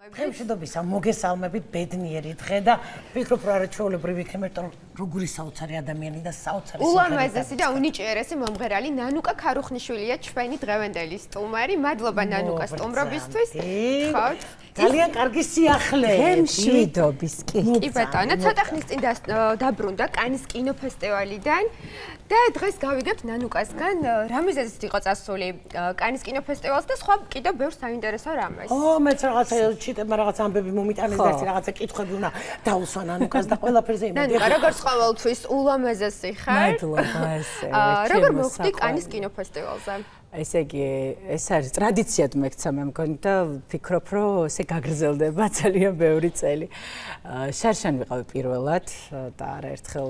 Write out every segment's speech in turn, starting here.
მშვიდობისა, მოგესალმებით, ბედნიერი დღე და ვფიქრობ, რომ არაჩვეულებრივი იქნება, იმიტომ რომ როგორი საოცარი ადამიანი და საოცარი ულამაზესი და უნიჭიერესი მომღერალი ნანუკა ქარუხნიშვილია ჩვენი დღევანდელი სტუმარი. მადლობა ნანუკა სტუმრობისთვის. ძალიან კარგი სიახლეა. მშვიდობის კი. კი ბატონო, ცოტა ხნის წინ დაბრუნდა კანის კინოფესტივალიდან და დღეს გავიგებთ ნანუკასგან რა მიზეზით იყო წასული კანის კინოფესტივალს და სხვა კიდევ ბევრ საინტერესო რამეს. მეც რაღაცა ჩიტება რაღაც ამბები მომიტანეს და რაღაცა კითხვები უნდა დაუსვა ნანუკას და ყველაფერზე იმედი. ნანუკა, როგორც ყოველთვის ულამაზესი ხარ. მადლობა ესე. როგორ მოხვდი კანის კინოფესტივალზე? ესე იგი, ეს არის ტრადიციად მექცა მე მგონი და ვფიქრობ, რომ ესე გაგრძელდება ძალიან ბევრი წელი. შარშან ვიყავი პირველად და არაერთხელ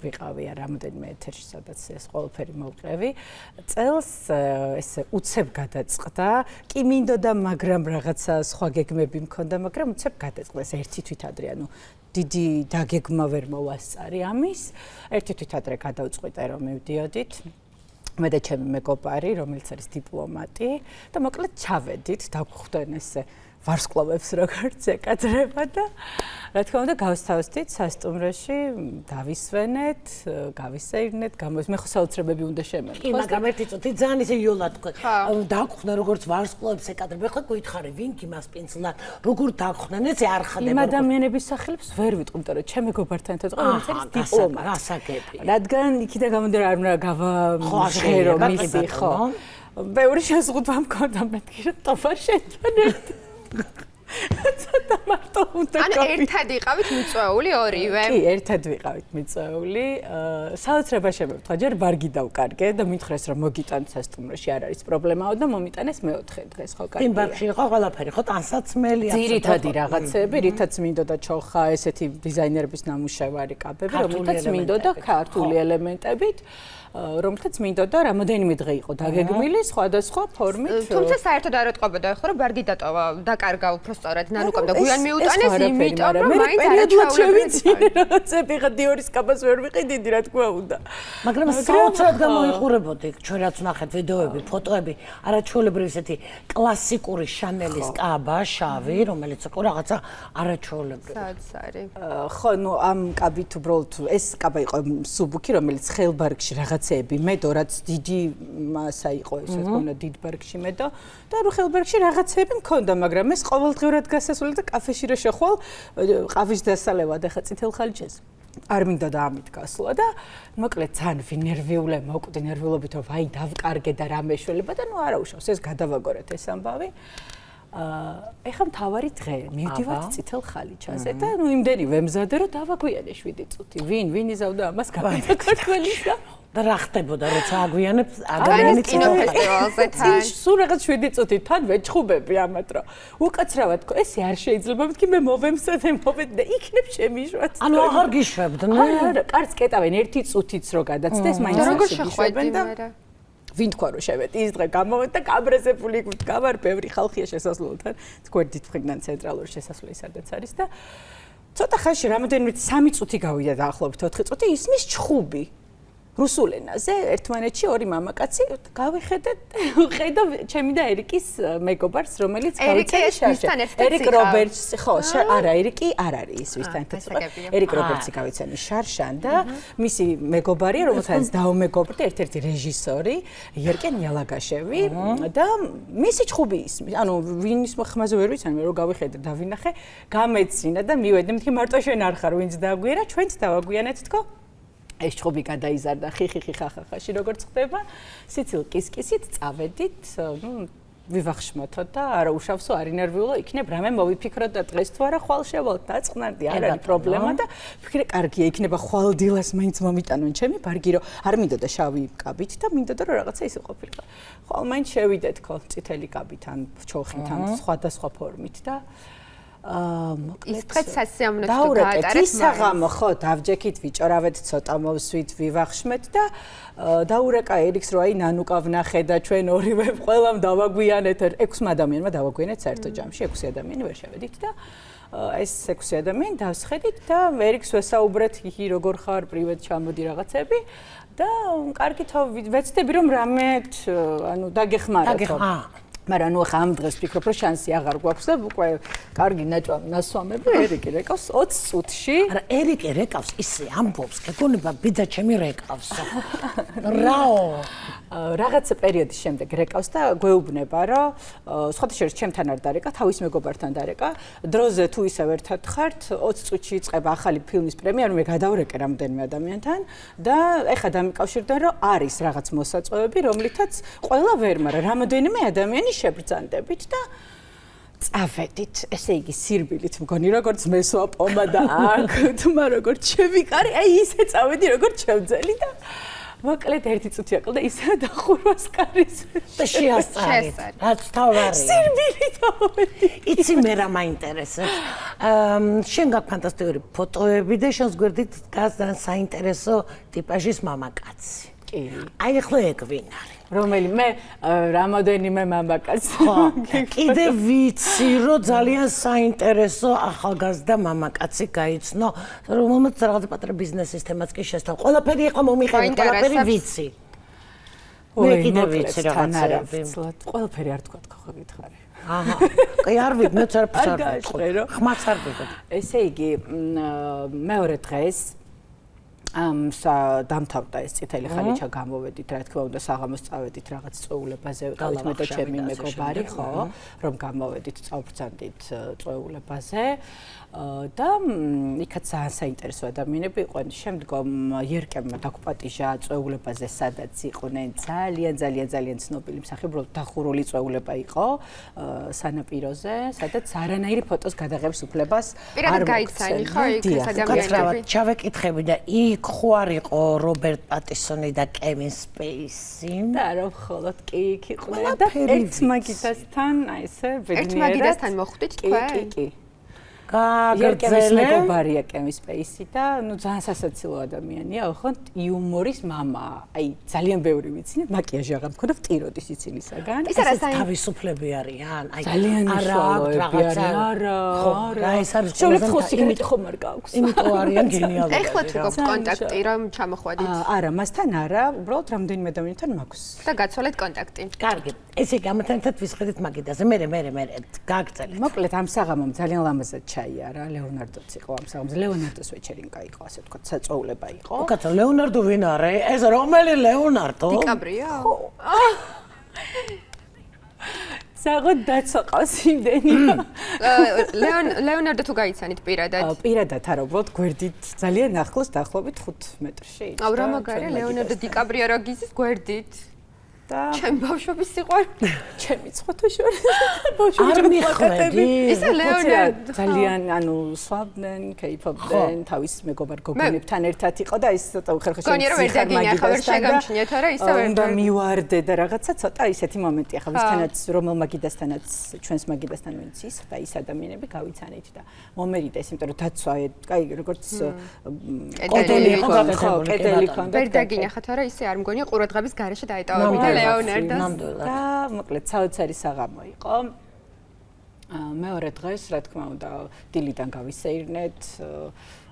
ვიყავი რამოდენიმე ეთერში, სადაც ეს ყველაფერი მოვყევი. წელს ესე უცებ გადაწყდა. კი მინდოდა, მაგრამ რაღაცა სხვა გეგმები მქონდა, მაგრამ უცებ გადაწყდა. ეს ერთი თვითადრე, ანუ დიდი დაგეგმა ვერ მოვასწარი ამის. ერთი თვითადრე გადავწყვიტე, რომ მივდიოდით. მე და ჩემი მეგობარი, რომელიც არის დიპლომატი და მოკლედ ჩავედით, დაგვხვდნენ ესე ვარსკვლავებს როგორც ეკადრება და რა თქმა უნდა გავსთავსდით სასტუმროში, დავისვენეთ, გავისეირნეთ, მე ხო საოცრებები უნდა შემედგოს. კი, მაგრამ ერთი წუთი ძალიან ისე იოლად თქვა. დაგვხვდნენ როგორც ვარსკვლავებს ეკადრება, ხო გითხარი, ვინ იმას პინცლად, როგორ დაგვხვდნენ, ესე არ ხდება. იმ ადამიანების სახელებს ვერ ვიტყვი, იმიტომ რომ ჩემ მეგობართან ერთად ვიყავ, რომელიც არის დიპლომატი. გასაგები. რადგან იქიდან გამომდინარე არ უნდა გავაჟღერო მისი, ხო. ბევრი შეზღუდვა მქონდა მეთქი, რომ ტოფა შეჯვენეთ. ცოტა მარტო უნდა ან ერთად იყავით მიწვეული ორივე? კი, ერთად ვიყავით მიწვეული. საოცრება შემევთქვა, ჯერ ვარგი დავკარგე და მითხრეს, რომ მოგიტანთ სასტუმროში, არ არის პრობლემაო და მომიტანეს მეოთხე დღეს, ხო კარგი. იმ ბარში იყო ყველაფერი, ხო, ტანსაცმელი, ძირითადი რაღაცები, რითაც მინდოდა ჩოხა, ესეთი დიზაინერების ნამუშევარი კაბები, რომელთაც მინდოდა ქართული ელემენტებით. რომელთაც მინდოდა რამოდენიმე დღე იყო დაგეგმილი სხვადასხვა ფორმით. თუმცა საერთოდ არ ეტყობოდა ხო რომ ბარგი დატოვა, დაკარგა უფრო სწორად ნანუკამ და გვიან მიუტანეს, იმიტომ რომ მაინც პერიოდულად შევიცინე რაღაცები ხა დიორის კაბას ვერ ვიყიდი რა თქმა უნდა. მაგრამ საოცრად გამოიყურებოდი, ჩვენ რაც ვნახეთ ვიდეოები, ფოტოები, არაჩვეულებრივი ესეთი კლასიკური შანელის კაბა, შავი, რომელიც იყო რაღაცა არაჩვეულებრივი. საოცარი. ხო, ნუ ამ კაბით უბრალოდ ეს კაბა იყო სუბუქი, რომელიც ხელბარგში რაღაც მე რაც დიდი მასა იყო ესე თქო უნდა დიდ ბარგში მე და რო ხელბერგში რაღაცები მქონდა, მაგრამ ეს ყოველდღიურად გასასვლელი და კაფეში რო შეხვალ ყავის დასალევა და ხა წითელ ხალიჩეს არ მინდა და ამით გასვლა და მოკლედ ძალიან ვინერვიულე მოკვდი ნერვიულობით რომ ვაი დავკარგე და რა მეშველება და ნუ არა უშავს ეს გადავაგორეთ ეს ამბავი. ეხლა მთავარი დღე მივდივართ წითელ ხალიჩაზე და ნუ იმდენი ვემზადე რომ დავაგვიანე 7 წუთი. ვინ იზავდა ამას გაკეთა ქართველისა? და რა ხდებოდა, როცა აგვიანებს კანის კინოფესტივალზე თან. სულ რაღაც 7 წუთი თან ვეჭხუბები ამათ რომ უკაცრავად თქო, ესე არ შეიძლება, მეთქი მე მოვემსადე და იქნებ შემიშვათ. ანუ აღარ გიშვებდნენ? არა, კარც კეტავენ 1 წუთიც რო გადაცდეს, მაინც როგორ შეხვედი მე? ვინ თქვა რომ შევედი ის დღე გამოვედი და გაბრაზებული გავარ, ბევრი ხალხია შესასვლელთან, გვერდით მხრიდან ცენტრალური შესასვლელი სადაც არის და ცოტა ხანში რამოდენიმე 3 წუთი გავიდა დაახლოებით 4 წუთი ისმის ჩხუბი. რუსულ ენაზე ერთმანეთში ორი მამაკაცი გავიხედეთ ხედა ჩემი და ერიკის მეგობარს რომელიც გავიწერე შარშან ერიკ რობერტს ხო არა ერიკი არ არის ის ვისთან ერიკ რობერტსი გავიცანი შარშან და მისი მეგობარი რომელსაც დაუმეგობრდა ერთ-ერთი რეჟისორი იერკენ იალაგაშევი და მისი ჩხუბი ისმის ანუ ვინის ხმაზე ვერ ვიცანი მე რომ გავიხედე და ვინახე გამეცინა და მივედი მეთქი მარტო შენ არ ხარ ვინც დააგვიერა ჩვენც დავაგვიანეთ თქო ეს ჩხუბი გადაიზარდა ხიხიხი ხახახაში როგორც ხდება სიცილ კისკისით წავედით ვივახშმოთო და არა უშავსო არ ინერვიულო იქნებ რამე მოვიფიქროთ და დღეს თუ არა ხვალ შევალთ დაწყნარდი არ არის პრობლემა და ვფიქრე კარგია იქნება ხვალ დილას მაინც მომიტანონ ჩემი ბარგი რომ არ მინდოდა შავი კაბით და მინდოდა რომ რაღაცა ისე ყოფილიყო ხვალ მაინც შევიდე თქო წითელი კაბით ან ჩოხით ან სხვადასხვა ფორმით და ის დღეც სასიამოვნო თუ გაატარეთ ისაღამო ხო დავჯექით ვიჭორავეთ ცოტა მოვსვით ვივახშმეთ და დაურეკა ერიქს რომ აი ნანუკა ვნახე და ჩვენ ორივე ყველამ დავაგვიანეთ 6 ადამიანმა დავაგვიანეთ საერთო ჯამში 6 ადამიანი ვერ შევედით და ეს 6 ადამიანი დავსხედით და ერიქს ვესაუბრეთ იგი როგორ ხარ პრივატ ჩამოდი რაღაცები და კარგით ვეცდები რომ რამე ანუ დაგეხმაროთ მაგრამ ნუ ახლა ამ დღეს ვფიქრობ, რომ შანსი აღარ გვაქვს და უკვე კარგი ნასვამები ერიკი რეკავს 20 წუთში. არა, ერიკი რეკავს ისე ამბობს, გეგონება ბიძა ჩემი რეკავსო. რაო? რაღაცა პერიოდის შემდეგ რეკავს და გვეუბნება, რომ სხვათა შორის ჩემთან არ დარეკა, თავის მეგობართან დარეკა. დროზე თუ ისევ ერთად ხართ, 20 წუთში იწყება ახალი ფილმის პრემიერა, მე გადავრეკე რამდენიმე ადამიანთან და ეხლა დამიკავშირდა, რომ არის რაღაც მოსაწვევები, რომლითაც ყველა ვერმა რამოდენიმე ადამიანი შებრძანდებით და წავედით, ესე იგი სირბილით მგონი როგორც მესვა პომადა აქ, თუმა როგორც შევიყარი, აი ისე წავედი როგორც შევძელი და მოკლედ ერთი წუთი აკლდა ისე დახურვას კარის და შეასწარეთ. რაც თავარია. სირბილით ავედი. იცი მე რა მაინტერესებს. შენ გაქვს ფანტასტიკური ფოტოები და შენს გვერდით დგას საინტერესო ტიპაჟის მამაკაცი. კი. აი ახლა ეგ ვინ არის? რომელიმე რამოდენიმე მამაკაცი. ხო, კიდე ვიცი, რომ ძალიან საინტერესო ახალგაზრდა მამაკაცი გაიცნო, რომელმაც რაღაცა პატარა ბიზნესის თემაც კი შესთავაზა. ყველაფერი იყო მომიყევი, ყველაფერი ვიცი. მე კიდე ვიცი რაღაცები. ყველაფერი არ თქვა ხო გითხარი. აჰა. კი არ ვიცი, მეც არ ვფიქრე. ხმაც არ ვიღებ. ესე იგი, მეორე დღეს დამთავრდა ეს წითელი ხალიჩა გამოვედით, რა თქმა უნდა, საღამოს წავედით რაღაც წვეულებაზე, გავით მე და ჩემი მეგობარი, ხო, რომ გამოვედით, წავბრძანდით წვეულებაზე და იქაც ძალიან საინტერესო ადამიანები იყვნენ. შემდგომ იერკემმა დაგუპატიჟა წვეულებაზე, სადაც იყვნენ ძალიან ცნობილი მსახიობები, დახურული წვეულება იყო სანაპიროზე, სადაც არანაირი ფოტოს გადაღების უფლებას არ გაიცანი, ხო, იქ ეს ადამიანები. ჩავეკითხები და იქ ხო არ იყო რობერტ პატისონი და კევინ სპეისი? და რომ მხოლოდ კი იქ იყვნენ და ერთ მაგიდასთან, აი ესე ბედნიერად. ერთ მაგიდასთან მოხვდით თქვენ? კი. გაგრძელე მეგობარია კევინ სპეისი და ნუ ძალიან სასაცილო ადამიანია, ოღონდ იუმორის მამა. აი ძალიან ბევრი ვიცინე, მაკიაჟი აღარ მქონდა, ვტიროდის იცილისაგან. ის არა თავისუფლები არიან, აი ძალიან მნიშვნელოვანი არა. ხო, რა ეს არის შეიძლება ხოსი იმიტომ ხომ არ გაქვს. იმიტომ არიან გენიალურები. ეხლა თუ გაქვს კონტაქტი, რომ ჩამოხვედით? არა, მასთან არა, უბრალოდ რამდენიმე ადამიანთან მაქვს. და გაცვალეთ კონტაქტი. კარგი. ესე გამთან ერთად ვისხედით მაგიდაზე. მე გაგრძელეთ. მოკლედ ამ საღამომ ძალიან ლამაზად ჩაიარა, ლეონარდოც იყო ამ საღამოზე. ლეონარდოს ვეჩერინკა იყო, ასე ვთქვათ, საწვეულება იყო. უკაცო ლეონარდო ვინ არის? ეს რომელი ლეონარდო? დიკაბრიო? საღოთ დაცოყავს იმდენი. ლეონარდო თუ გაიცანით პირადად? პირადად არა, უბრალოდ გვერდით ძალიან ახლოს დაახლოებით 5 მეტრში. აუ რა მაგარია ლეონარდო დიკაბრიო რა გიზის გვერდით? და ჩემ ბავშვობის სიყვარული ჩემი ცხოთა შორის არ მიხვედი ისა ლეონარდო ძალიან ანუ სვავდნენ კეიფობდნენ თავის მეგობარ გოგონებთან ერთად იყო და ის ცოტა ხერხეში გონია რომ ვერ დაგინი ახლა ვერ შეგამჩნიეთ არა ისე ვერ უნდა მივარდე და რაღაცა ცოტა ისეთი მომენტი ახლა ვისთანაც რომელ მაგიდასთანაც ჩვენს მაგიდასთან ვინც ის და ის ადამიანები გავიცანით და მომერიდეს იმიტომ რომ დაცვა აი როგორც კედელი იყო კედელი ქონდა ვერ დაგინი ახლა არა ისე არ მგონია ყურადღების გარეშე დაეტოვებინა ლეონარდოს და მოკლედ საოცარი საღამო იყო. მეორე დღეს, რა თქმა უნდა, დილიდან გავისეირნეთ,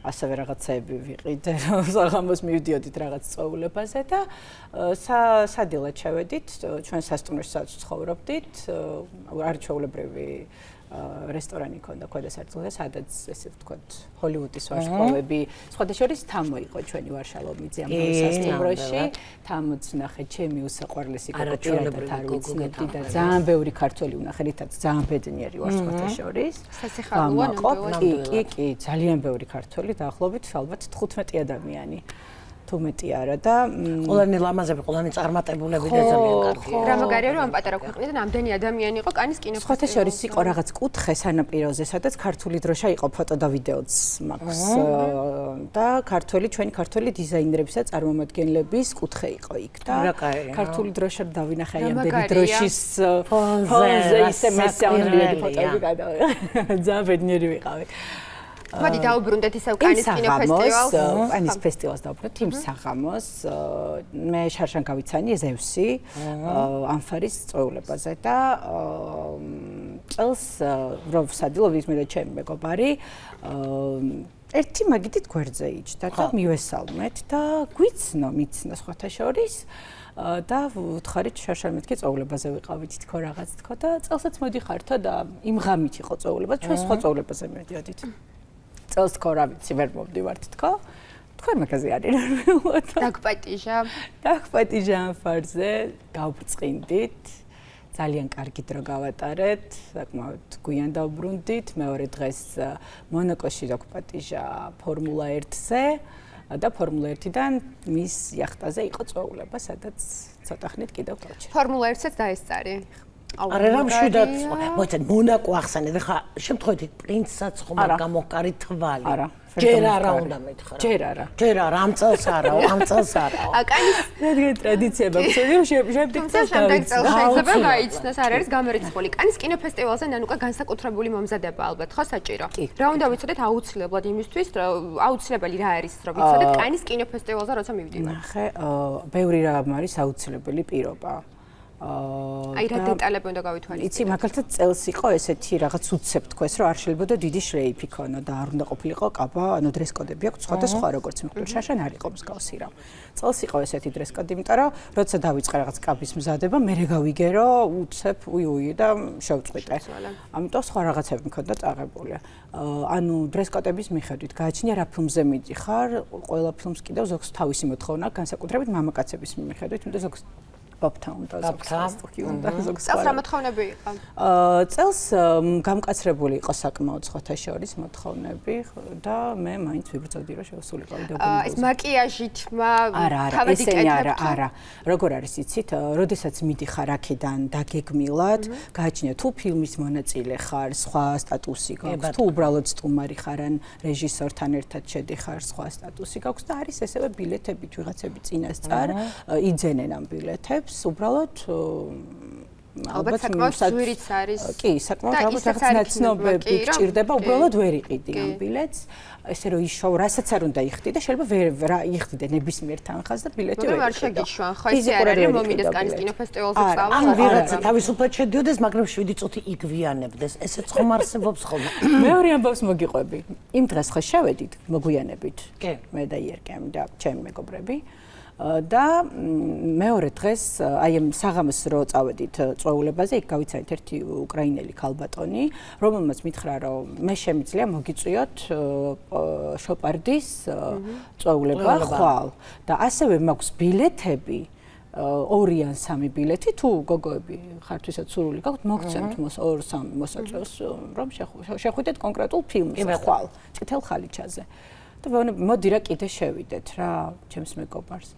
ასევე რაღაცეები ვიყიდე, რომ საღამოს მივდიოდით რაღაც წვეულებაზე და სადილად შევედით, ჩვენ სასტუმროშიც ცხოვრობდით, არჩეულებრივი რესტორანი ქონდა ქვედა სართულზე, სადაც ესე ვთქვათ, ჰოლივუდის ვარსკვლავები, სხვათა შორის თამო იყო ჩვენი ვარშალომიძე ამ სასტუმროში. თამოც ვნახე, ჩემი უსაყვარლესი გოგო არ ვიცნობდი და ძალიან ბევრი ქართველი ვნახე, რითაც ძალიან ბედნიერი ვარ სხვათა შორის. სასიხარულო ნამდვილად. კი, ძალიან ბევრი ქართველი, დაახლოებით ალბათ 15 ადამიანი. თუმეტი არა და ყველანი ლამაზები, ყველანი წარმატებულები და ძალიან კარგი. რა მაგარია რომ ამ პატარა ქვეყნიდან ამდენი ადამიანი იყო კანის კინოფესტივალზე. სხვათა შორის იყო რაღაც კუთხე სანაპიროზე, სადაც ქართული დროშა იყო ფოტო და ვიდეოც მაქვს და ჩვენი ქართული დიზაინერების და წარმომადგენლების კუთხე იყო იქ და ქართული დროშა დავინახე აი ამდენი დროშის ფონზე ისე მესეონლივი ფოტოები გადავიღე. ძალიან ბედნიერი ვიყავი. მოდი დაუბრუნდეთ ისევ კანის კინოფესტივალს. კანის ფესტივალს დაუბრუნდეთ იმ საღამოს. მე შარშან გავიცანი ზევსი ანფარის წვეულებაზე და წელს რომ ვსადილობ მე და ჩემი მეგობარი ერთი მაგიდით გვერდზე იჯდა და მივესალმეთ და მიცნო სხვათა შორის და ვთხარით შარშან მეთქი წვეულებაზე ვიყავით თქო რაღაც თქო და წელსაც მოდიხართო და იმ ღამით იყო წვეულება ჩვენ სხვა წვეულებაზე მედიოდით წელს თქო რა ვიცი ვერ მოვდივართ თქო თქვენ მაგაზე არის დაგპატიჟა ფარზე გავბრწყინდით ძალიან კარგი დრო გავატარეთ საკმაოდ გვიან დავბრუნდით მეორე დღეს მონაკოში დაგპატიჟა ფორმულა 1-ზე და ფორმულა 1-დან მის იახტაზე იყო წვეულება სადაც ცოტა ხნით კიდევ გავჩერდა ფორმულა 1-საც დაესწარი არა რა მშვიდად მოიცან მონაკო ახსენეთ ხა შემთხვევით პრინცსაც ხომ არ გამოკარი თვალი არა ჯერ არა უნდა მითხრა ჯერ არა ამ წელს არა კანის რადგან ტრადიცია მაქვს რომ შემდეგ წელს შეიძლება გაიცნოს არ არის გამორიცხული კანის კინოფესტივალზე ნანუკა განსაკუთრებული მომზადება ალბათ ხო საჭირო რა უნდა ვიცოდეთ აუცილებლად იმისთვის აუცილებელი რა არის რომ ვიცოდეთ კანის კინოფესტივალზე როცა მივიდივართ ნახე ბევრი რამ არის აუცილებელი პირობა აი რა დეტალები უნდა გავითვალისწინოთ. იცი, მაგალითად წელს იყო ესეთი რაღაც უცებ თქოს, რომ არ შეიძლება დიდი შრეიფი ქონო და არ უნდა ყოფილიყო კაბა, ანუ დრესკოდები აქვს სხვადასხვა როგორც მიხდარ. შაშან არ იყო მსგავსი რამ. წელს იყო ესეთი დრესკოდი, იმიტომ რომ როცა დავიწყე რაღაც კაბის მზადება, მე გავიგე რომ უცებ უი და შევწყვიტე. ამიტომ სხვა რაღაცები მქონდა წაღებული. ანუ დრესკოდების მიხედვით გააჩნია რა ფილმზე მიდიხარ, ყველა ფილმს კიდევ ზოგს თავისი მოთხოვნა, განსაკუთრებით მამაკაცების მიხედვით, იმიტომ ზოგს ბაბთან და ზოგს წელს რა მოთხოვნები იყო? წელს გამკაცრებული იყო საკმაოდ სხვათა შორის მოთხოვნები და მე მაინც ვიბრძოდი რომ შევსულიყავი და ეს მაკიაჟით თავად იკეთებთ? არა. როგორ არის იცით, როდესაც მიდიხარ აქედან დაგეგმილად, გააჩნია თუ ფილმის მონაწილე ხარ, სხვა სტატუსი გაქვს, თუ უბრალოდ სტუმარი ხარ ან რეჟისორთან ერთად შედიხარ, სხვა სტატუსი გაქვს და არის ესევე ბილეთებით ვიღაცები წინასწარ იძენენ ამ ბილეთებს უბრალოდ ალბათ საკმაოდ ზვირიც არის. კი, საკმაოდ ალბათ რაღაც ნაცნობები გჭირდება, უბრალოდ ვერ იყიდი ამ ბილეთს. ესე რომ იშოვ, რასაც არ უნდა იხდი და შეიძლება ვერ იყიდე ნებისმიერ თანხას და ბილეთი ვერ იყიდე. არ შეგიშვან, ხო ისე არ არის მომიდეს კანის კინოფესტივალზე წავა. ან ვიღაცა თავისუფლად შედიოდეს, მაგრამ 7 წუთი იგვიანებდეს. ესეც ხომ არსებობს ხოლმე. მეორე ამბავს მოგიყვები. იმ დღეს ხო შევედით მოგვიანებით. კი. მე და იერკემ და ჩემი მეგობრები. და მეორე დღეს აი ამ საღამოს რო წავედით წვეულებაზე, იქ გავიცანით ერთი უკრაინელი ქალბატონი, რომელმაც მითხრა რომ მე შემიძლია მოგიწვიოთ შოპარდის წვეულება ხვალ და ასევე მაქვს ბილეთები 2 ან 3 ბილეთი თუ გოგოები ხართ ვისაც სურვილი გაქვთ მოგცემთ 2-3 მოსაწვევს რომ შეხვიდეთ კონკრეტულ ფილმს ხვალ წითელ ხალიჩაზე და მოდი რა კიდე შევიდეთ რა ჩემს მეგობარს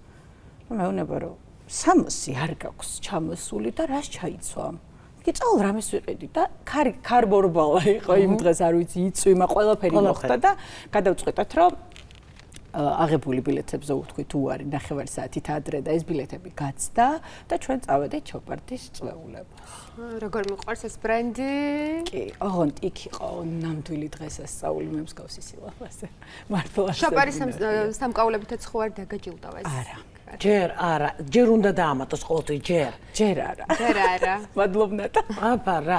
მეუბნება რომ 60 არ გაქვს ჩამოსული და რას ჩაიცვა? კი წავალ რამეს ვიყიდი და ქარბორბალა იყო იმ დღეს არ ვიცი იწვიმა ყველაფერი მოხდა და გადავწყვეტათ რომ აღებული ბილეთებზე ვთქვით უარი 9 საათით ადრე და ეს ბილეთები გაცდა და ჩვენ წავედით ჩოპარდის წვეულებას. როგორ მიყვარს ეს ბრენდი? კი, ოღონდ იქ იყო ნამდვილი დღესასწაული მე მსგავსი სილამაზე. მართლა ჩოპარის სამკაულებითაც ხო არ დაგაჯილდავა ეს? არა. ჯერ არა, ჯერ უნდა დაამატოს ყოველთვის ჯერ არა. მადლობნად. აბარა.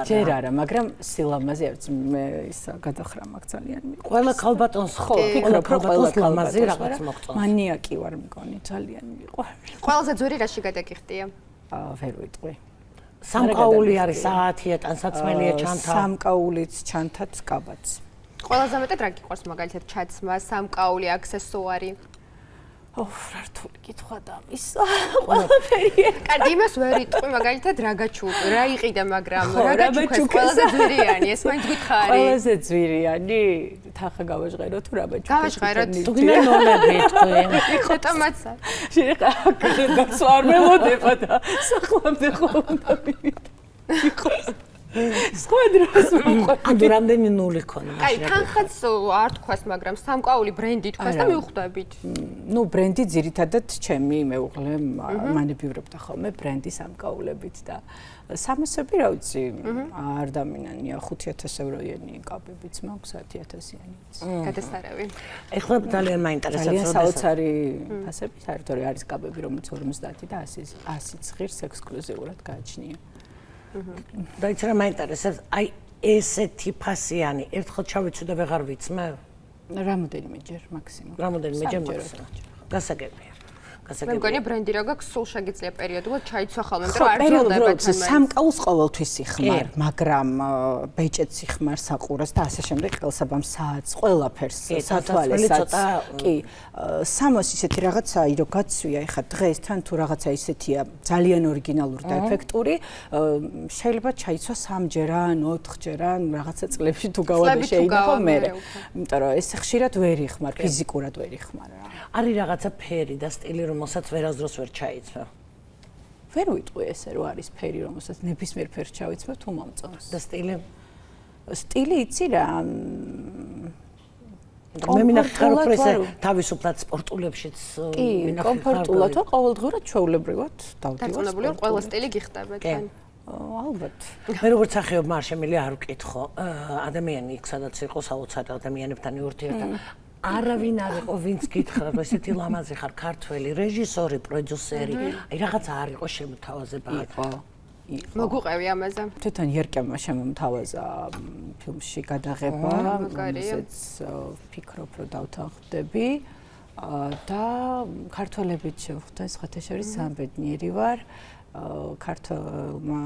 ჯერ არა, მაგრამ სილამაზე არც მე ის გადახრა მაგ ძალიან მიყვარს. ყველა ქალბატონს ხო, ყველა ქალბატონს ლამაზი რაღაც მოგწონს. მანიაკი ვარ მგონი, ძალიან მიყვარს. ყველაზე ძვირი რაში გადაგიხდია? ვერ ვიტყვი. სამკაული არის საათია, ტანსაცმელია, ჩანთა. სამკაულიც, ჩანთაც, კაბაც. ყველაზე მეტად რა გიყვარს მაგალითად ჩაცმა, სამკაული, აქსესუარი? რა რთული კითხვა და ის ყველაფერი. კარგი, იმას ვერ იტყვი, მაგალითად რა გაჩუქ, რა იყიდა, მაგრამ რა გაჩუქეს ყველაზე ძვირიანი, ეს მაინც გითხარი. ყველაზე ძვირიანი? თანხა გავაჟღერო თუ რა გაჩუქეს? გავაჟღეროთ. თუ გინდა ნოლები იტყვი. ხოთა მაცა. შეიძლება და არ მელოდება და სახლამდე ხომ იყოს. სხვადროს მოყვება. ანუ რამდენი ნული ქონა? აი, თანხაც არ თქვას, მაგრამ სამკაული ბრენდი თქვას და მივხვდებით. ნუ ბრენდი ძირითადად ჩემი მეუღლე მანებივრებდა ხოლმე ბრენდი სამკაულებით და 300-ები რა ვიცი, არ დამინანია 5000 ევროიანი კაბებიც მაქვს 10000-იანიც. გადასარავი. ეხლა ძალიან მაინტერესებს ძალიან საოცარი ფასები, საერთოდ არის კაბები, რომელიც 50 და 100 ღირს ექსკლუზიურად გააჩნია. და იცი რა მაინტერესებს, აი ესეთი ფასიანი ერთხელ ჩავიცვი და ვეღარ ვიცმე? რამდენიმეჯერ მაქსიმუმ. რამდენიმეჯერ მაქსიმუმ. გასაგებია. ასე მე მგონია ბრენდი რა გაქვს სულ შეგიძლია პერიოდულად ჩაიცვა ხოლმე, იმიტომ ხო, რომ არ ძილდება პერიოდულად სამკაულს ყოველთვის იხმარ, მაგრამ ბეჭედს იხმარ საყურას და ასე შემდეგ ყელსაბამ საათს, ყველაფერს, სათვალესაც. კი, სამოს ისეთი რაღაცაა, რომ გაცვია ეხა დღეს თან თუ რაღაცა ისეთია ძალიან ორიგინალური და ეფექტური, შეიძლება ჩაიცვა 3-ჯერ ან 4-ჯერ ან რაღაცა წლებში თუ გავადე შეიძლება მე. იმიტომ რომ ეს ხშირად ვერ იხმარ, ფიზიკურად ვერ იხმარ რა. არის რაღაცა ფერი და სტილი, რომელსაც ვერასდროს ვერ ჩაიცვა. ვერ ვიტყვი ესე რომ არის ფერი, რომელსაც ნებისმიერ ფერს ჩავიცმევ თუ მომწონს. და სტილი? სტილი იცი რა. მე მინახარ უფრო ესე თავისუფლად სპორტულებშიც მინახარ. კომფორტულად ვარ, ყოველდღურად ჩვეულებრივად დავდივარ. დაწონებული ვარ, ყველა სტილი გიხდება თან. ალბათ. მე როგორც სახეობმა არ შემიძლია არ ვკითხო. ადამიანი იქ სადაც იყო საოცარ ადამიანებთან ურთიერთობა. არავინ არ იყო ვინც გითხრა რომ ესეთი ლამაზი ხარ ქართველი რეჟისორი, პროდიუსერი, აი რაღაცა არ იყო შემოთავაზება. იყო. მოგუყევი ამაზე. თვითონ იერკემმა შემომთავაზა ფილმში გადაღება, რომელიც ვფიქრობ რომ დავთანხმდები და ქართველებით შევხვდა სხვათა შორის სამბედნიერი ვარ. ქართველმა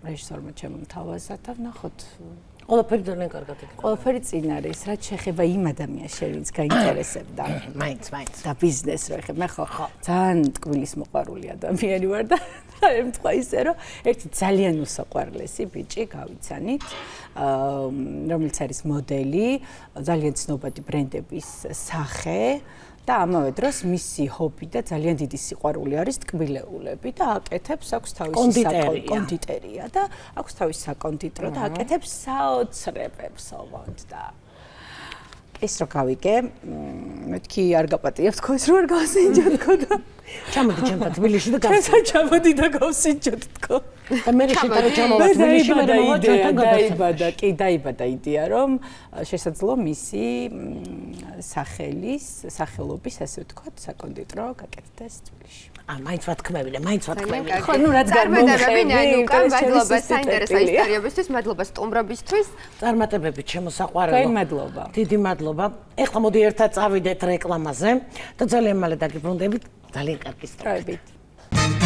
რეჟისორმა შემომთავაზა და ვნახოთ ყველაფერი ძალიან კარგად იქნება. ყველაფერი წინ არის, რაც შეეხება იმ ადამიანს, ვინც გაინტერესებდა. მაინც. და ბიზნესს რო ეხება, მე ხო ძალიან ტკბილის მოყვარული ადამიანი ვარ და ემთქვა ისე, რომ ერთი ძალიან უსაყვარლესი ბიჭი გავიცანით, რომელიც არის მოდელი, ძალიან ცნობადი ბრენდების სახე. და ამავე დროს მისი ჰობი და ძალიან დიდი სიყვარული არის ტკბილეულები და აკეთებს აქვს თავისი კონდიტერია და აქვს თავისი საკონდიტრო და აკეთებს საოცრებებს ალბათ და ეს რო გავიგე მეთქი არ გაპატიებ თქოს რო არ გავსინჯო თქო და ჩამოდი ჩემთან თბილისში და ჩამოდი და გავსინჯო თქო და მე შეიძლება ჩამოვა თბილისში მე დაიბადა კი დაიბადა იდეა რომ შესაძლოა მისი სახელობის ასე ვთქვათ საკონდიტრო გაკეთდეს თბილისში მაინც ვათქმევინე ხო ნუ რაც წარმატებები ნანუკა მადლობა საინტერესო ისტორიებისთვის მადლობა სტუმრობისთვის წარმატებებით შემოსაყვარებლო თქვენ მადლობა დიდი მადლობა ეხლა მოდი ერთად წავიდეთ რეკლამაზე და ძალიან მალე დაგიბრუნდებით ძალიან კარგი სწრაფებით